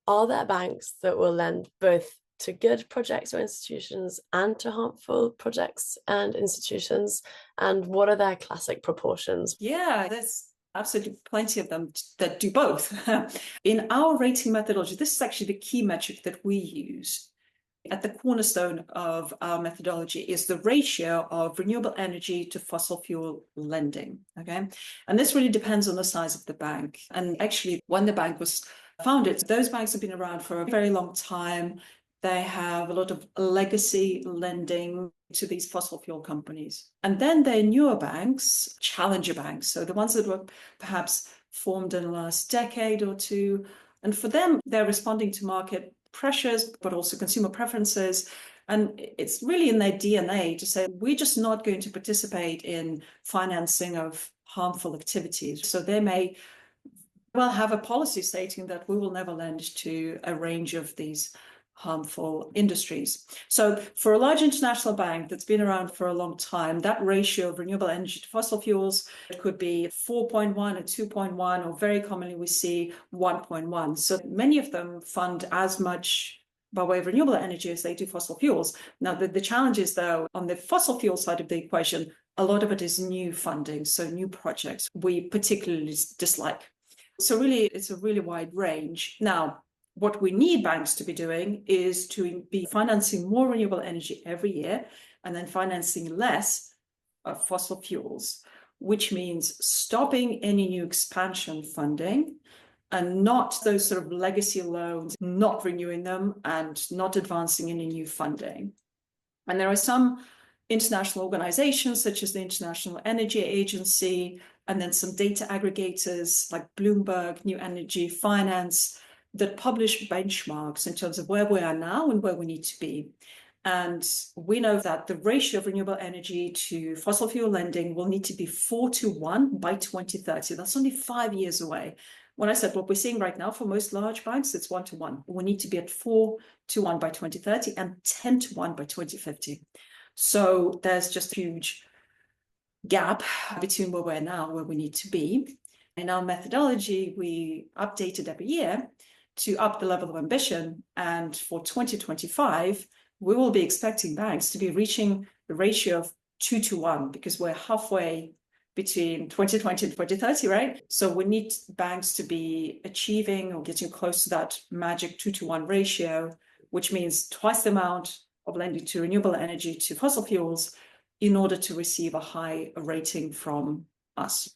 are there banks that will lend both to good projects or institutions and to harmful projects and institutions? And what are their classic proportions? Yeah, there's absolutely plenty of them that do both. In our rating methodology, this is actually the key metric that we use. At the cornerstone of our methodology is the ratio of renewable energy to fossil fuel lending. Okay. And this really depends on the size of the bank. And actually, when the bank was founded, those banks have been around for a very long time. They have a lot of legacy lending to these fossil fuel companies. And then there are newer banks, challenger banks. So the ones that were perhaps formed in the last decade or two. And for them, they're responding to market pressures, but also consumer preferences. And it's really in their DNA to say, we're just not going to participate in financing of harmful activities. So they may well have a policy stating that we will never lend to a range of these harmful industries. So for a large international bank that's been around for a long time, that ratio of renewable energy to fossil fuels, it could be 4.1 or 2.1, or very commonly we see 1.1. So many of them fund as much by way of renewable energy as they do fossil fuels. Now, the challenge is, though, on the fossil fuel side of the equation, a lot of it is new funding, so new projects we particularly dislike. So really, it's a really wide range. Now, what we need banks to be doing is to be financing more renewable energy every year and then financing less of fossil fuels, which means stopping any new expansion funding and not those sort of legacy loans, not renewing them and not advancing any new funding. And there are some international organizations such as the International Energy Agency, and then some data aggregators like Bloomberg, New Energy Finance, that publish benchmarks in terms of where we are now and where we need to be. And we know that the ratio of renewable energy to fossil fuel lending will need to be 4-1 by 2030. That's only 5 years away. When I said what we're seeing right now for most large banks, it's 1-1. We need to be at 4-1 by 2030 and 10-1 by 2050. So there's just a huge gap between where we're now, where we need to be. In our methodology, we update it every year to up the level of ambition. And for 2025, we will be expecting banks to be reaching the ratio of 2-1, because we're halfway between 2020 and 2030, right? So we need banks to be achieving or getting close to that magic 2-1 ratio, which means twice the amount of lending to renewable energy to fossil fuels in order to receive a high rating from us.